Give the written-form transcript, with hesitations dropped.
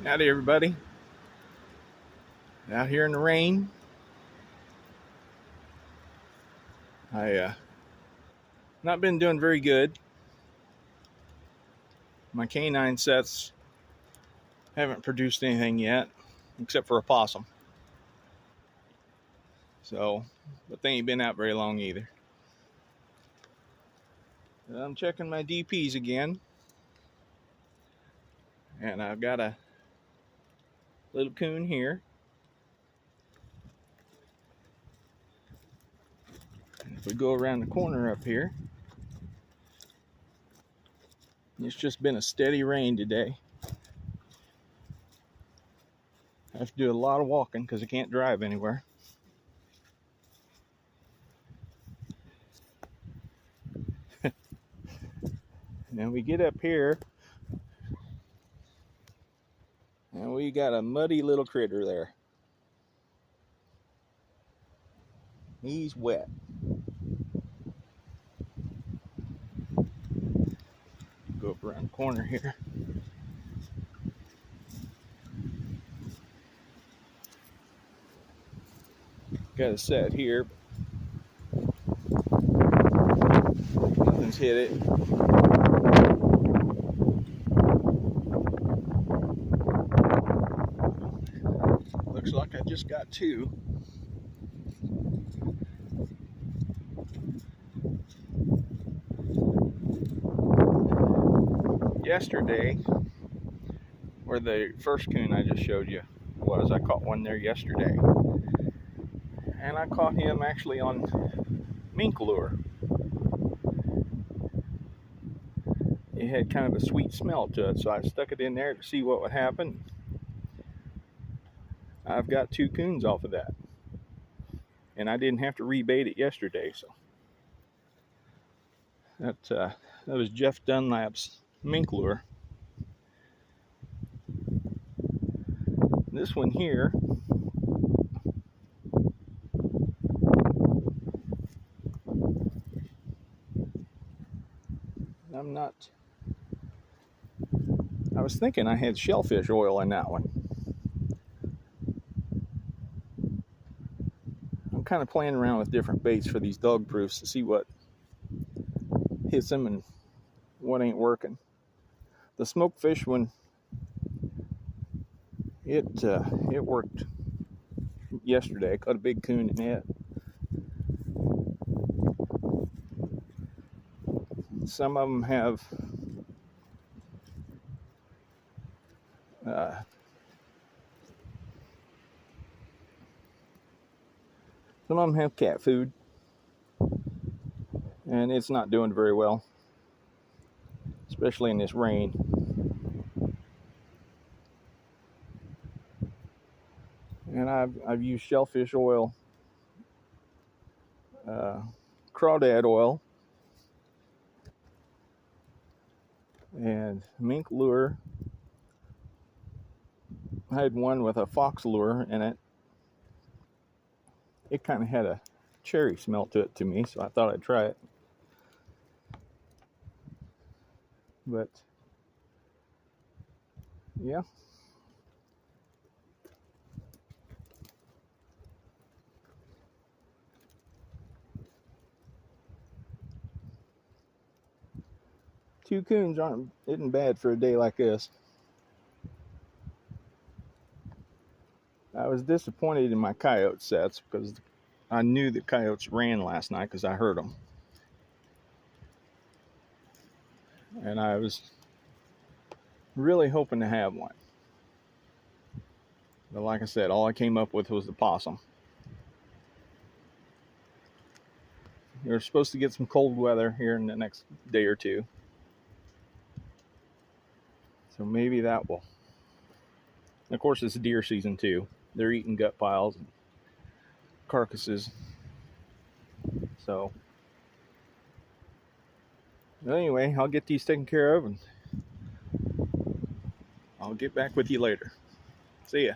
Howdy everybody. Out here in the rain. I not been doing very good. My canine sets haven't produced anything yet, except for a possum. So, but they ain't been out very long either. I'm checking my DPs again, and I've got a little coon here. If we go around the corner up here, it's just been a steady rain today. I have to do a lot of walking because I can't drive anywhere. And we get up here, and we got a muddy little critter there. He's wet. Go up around the corner here. Got a set here. Nothing's hit it. Looks like I just got two. Yesterday, where the first coon I just showed you was, I caught one there yesterday. And I caught him actually on mink lure. It had kind of a sweet smell to it, so I stuck it in there to see what would happen. I've got two coons off of that. And I didn't have to rebait it yesterday, so that was Jeff Dunlap's mink lure. This one here, I was thinking I had shellfish oil in that one. I'm kind of playing around with different baits for these dog proofs to see what hits them and what ain't working. The smoked fish one, it worked yesterday. I caught a big coon in it. Some of them have cat food, and it's not doing very well, especially in this rain. And I've used shellfish oil, crawdad oil, and mink lure. I had one with a fox lure in it. It kind of had a cherry smell to it to me, so I thought I'd try it. But yeah. Two coons isn't bad for a day like this. I was disappointed in my coyote sets because I knew that coyotes ran last night because I heard them. And I was really hoping to have one. But like I said, all I came up with was the possum. You're supposed to get some cold weather here in the next day or two. So maybe that will. And of course, it's deer season too. They're eating gut piles and carcasses. So, but anyway, I'll get these taken care of and I'll get back with you later. See ya.